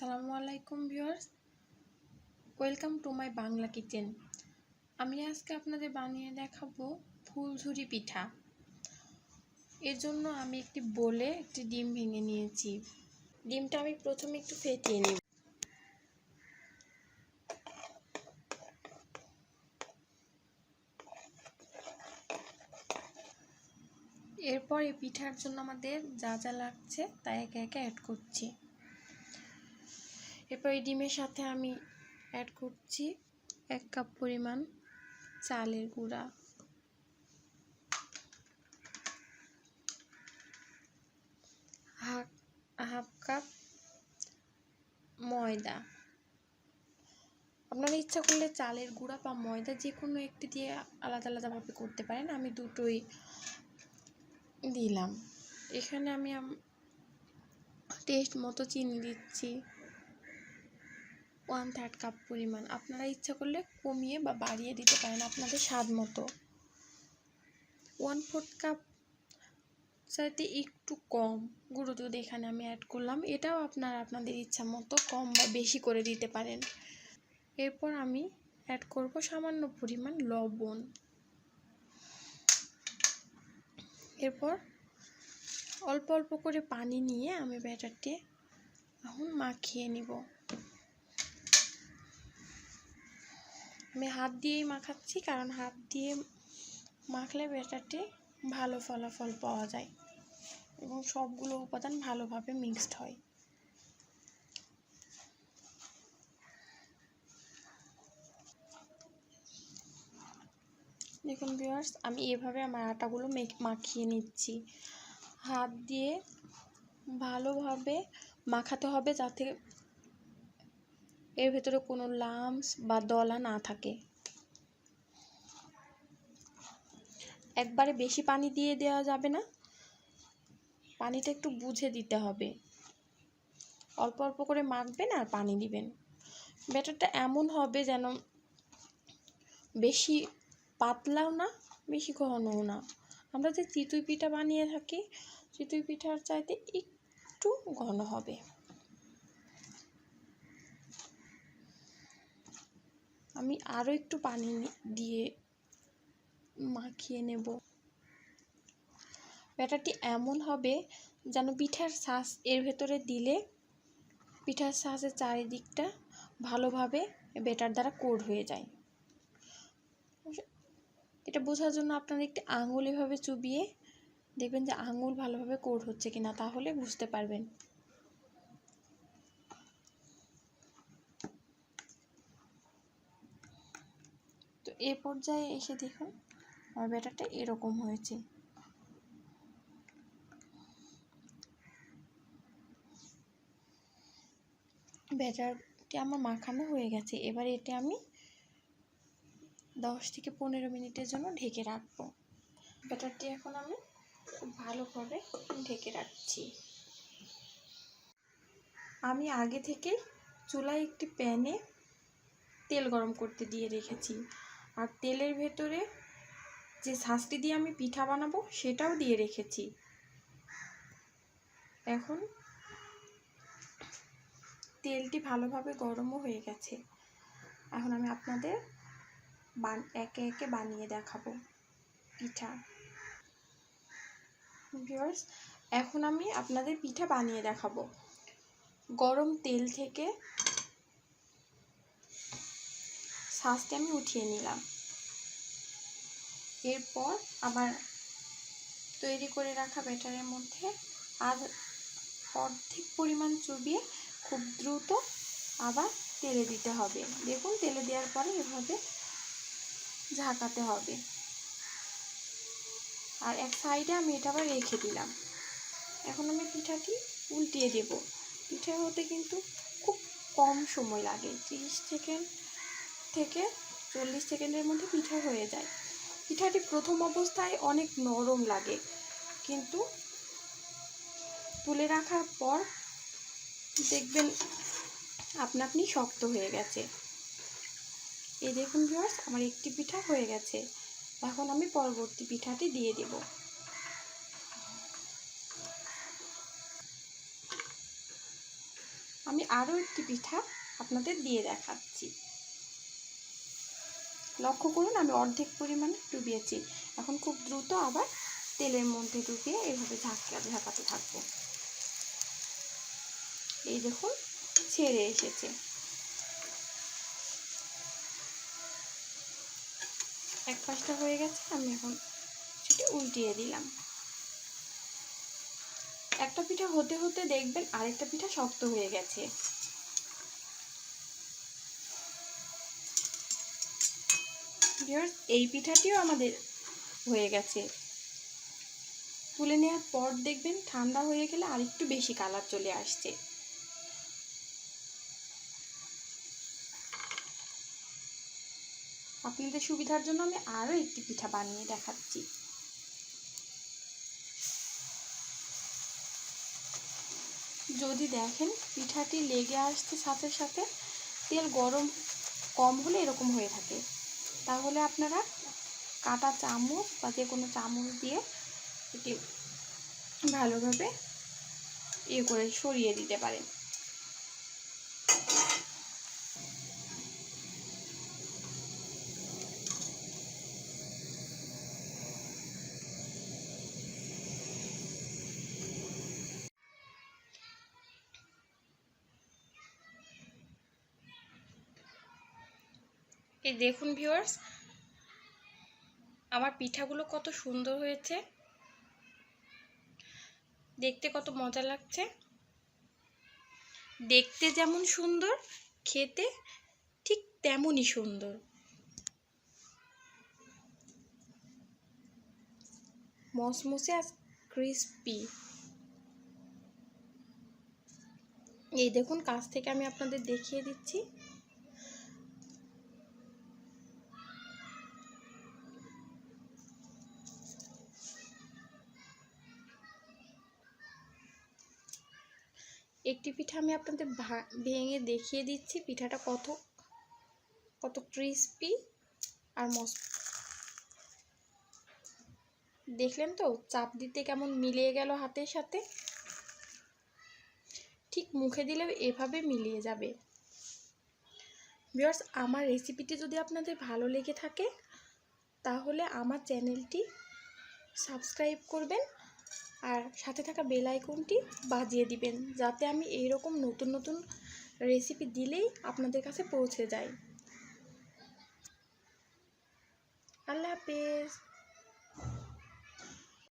আসসালামু আলাইকুম viewers, welcome to my Bangla kitchen. আমি আজকে আপনাদের বানিয়ে দেখাবো ফুলঝুরি পিঠা। এর জন্য আমি একটি বোলে একটি ডিম ভেঙে নিয়েছি। ডিমটা আমি প্রথমে একটু ফেটিয়ে নিব। এরপর এই পিঠার জন্য আমাদের যা যা লাগছে তা একে একে অ্যাড করছি। এরপর এই ডিমের সাথে আমি অ্যাড করছি 1 কাপ পরিমাণ চালের গুঁড়া, হাফ কাপ ময়দা। আপনারা ইচ্ছা করলে চালের গুঁড়া বা ময়দা যে কোনো একটি দিয়ে আলাদা আলাদাভাবে করতে পারেন। আমি দুটোই দিলাম। এখানে আমি টেস্ট মতো চিনি দিচ্ছি 1/3 কাপ পরিমাণ। আপনারা ইচ্ছা করলে কমিয়ে বা বাড়িয়ে দিতে পারেন আপনাদের স্বাদ মতো। 1/4 কাপ চাইতে একটু কম গুঁড়ো দুধ এখানে আমি অ্যাড করলাম। এটাও আপনারা আপনাদের ইচ্ছা মতো কম বা বেশি করে দিতে পারেন। এরপর আমি অ্যাড করব সামান্য পরিমাণ লবণ। এরপর অল্প অল্প করে পানি নিয়ে আমি ব্যাটারটি এখন মাখিয়ে নিব। আমি হাত দিয়েই মাখাচ্ছি, কারণ হাত দিয়ে মাখলে ব্যাটারটি ভালো ফলাফল পাওয়া যায় এবং সবগুলো উপাদান ভালোভাবে মিক্সড হয়। দেখুন ভিউয়ার্স, আমি এভাবে আমার আটাগুলো মাখিয়ে নিচ্ছি। হাত দিয়ে ভালোভাবে মাখাতে হবে যাতে এর ভেতরে কোনো লাম্পস বা দলা না থাকে। একবারে বেশি পানি দিয়ে দেওয়া যাবে না, পানিটা একটু বুঝে দিতে হবে। অল্প অল্প করে মাখবেন আর পানি দিবেন। ব্যাটারটা এমন হবে যেন বেশি পাতলাও না বেশি ঘনও না। আমরা যে চিতই পিঠা বানিয়ে থাকি, চিতই পিঠার চাইতে একটু ঘন হবে। আমি আরও একটু পানি দিয়ে মাখিয়ে নেব। ব্যাটারটি এমন হবে যেন পিঠার শাঁস এর ভেতরে দিলে পিঠার শাঁসের চারিদিকটা ভালোভাবে ব্যাটার দ্বারা কোট হয়ে যায়। এটা বোঝার জন্য আপনারা একটি আঙুল এভাবে চুবিয়ে দেখবেন যে আঙুল ভালোভাবে কোট হচ্ছে কিনা, তাহলে বুঝতে পারবেন। তো এই পর্যায়ে এসে দেখুন আমার ব্যাটারটা এরকম হয়েছে। ব্যাটারটি আমার মাখানো হয়ে গেছে। এবার এটা আমি 10 থেকে 15 মিনিটের জন্য ঢেকে রাখবো। ব্যাটারটি এখন আমি খুব ভালোভাবে ঢেকে রাখছি। আমি আগে থেকে চুলায় একটি প্যানে তেল গরম করতে দিয়ে রেখেছি, আর তেলের ভেতরে যে শাঁসটি দিয়ে আমি পিঠা বানাবো সেটাও দিয়ে রেখেছি। এখন তেলটি ভালোভাবে গরমও হয়ে গেছে। এখন আমি আপনাদের একে একে বানিয়ে দেখাবো পিঠা। ভিউয়ার্স, এখন আমি আপনাদের পিঠা বানিয়ে দেখাবো। গরম তেল থেকে শাঁসটি আমি উঠিয়ে নিলাম। এরপর আবার তৈরি করে রাখা ব্যাটারের মধ্যে অর্ধেক পরিমাণ চুবিয়ে খুব দ্রুত আবার তেলে দিতে হবে। দেখুন, তেলে দেওয়ার পরে এভাবে ঝাঁকাতে হবে। আর এক সাইডে আমি এটা আবার রেখে দিলাম। এখন আমি পিঠাটি উল্টিয়ে দেব। পিঠা হতে কিন্তু খুব কম সময় লাগে, 30 সেকেন্ড থেকে 40 সেকেন্ডের মধ্যে পিঠা হয়ে যায়। পিঠাটি প্রথম অবস্থায় অনেক নরম লাগে, কিন্তু তুলে রাখার পর দেখবেন আপনা আপনি শক্ত হয়ে গেছে। এই দেখুন ভিউয়ার্স, আমার একটি পিঠা হয়ে গেছে। এখন আমি পরবর্তী পিঠাটি দিয়ে দেব। আমি আরও একটি পিঠা আপনাদের দিয়ে দেখাচ্ছি। লক্ষ্য করুন আমি অর্ধেক পরিমাণে ডুবিয়েছি। এখন খুব দ্রুত আবার তেলের মধ্যে ডুবিয়ে এভাবে ঝাঁকাতে থাকবো। এই দেখুন ছেড়ে এসেছে। এক পাশটা হয়ে গেছে, আমি এখন সেটি উল্টিয়ে দিলাম। একটা পিঠা হতে হতে দেখবেন আরেকটা পিঠা শক্ত হয়ে গেছে। এই পিঠাটিও আমাদের হয়ে গেছে। তুলে নেওয়ার পর দেখবেন ঠান্ডা হয়ে গেলে আরেকটু বেশি কালার চলে আসছে। আপনাদের সুবিধার জন্য আমি আরও একটি পিঠা বানিয়ে দেখাচ্ছি। যদি দেখেন পিঠাটি লেগে আসছে সাথে সাথে, তেল গরম কম হলে এরকম হয়ে থাকে, তাহলে আপনারা কাটা চামচ বা যে কোনো চামচ দিয়ে এটি ভালোভাবে করে সরিয়ে দিতে পারেন। এই দেখুন ভিউয়ার্স, আমার পিঠাগুলো কত সুন্দর হয়েছে, দেখতে কত মজা লাগছে। দেখতে যেমন সুন্দর, খেতে ঠিক তেমনই সুন্দর। মসমসে আর ক্রিস্পি। এই দেখুন কাছ থেকে আমি আপনাদের দেখিয়ে দিচ্ছি। একটি পিঠা আমি আপনাদের ভেঙে দেখিয়ে দিচ্ছি পিঠাটা কত কত ক্রিস্পি আর দেখলেন তো চাপ দিতে কেমন মিলিয়ে গেল হাতের সাথে। ঠিক মুখে দিলে এভাবে মিলিয়ে যাবে। ভিউয়ার্স, আমার রেসিপিটি যদি আপনাদের ভালো লেগে থাকে তাহলে আমার চ্যানেলটি সাবস্ক্রাইব করবেন আর সাথে থাকা বেল আইকনটি বাজিয়ে দিবেন, যাতে আমি এইরকম নতুন নতুন রেসিপি দিলেই আপনাদের কাছে পৌঁছে যায়। আল্লাহ হাফেজ।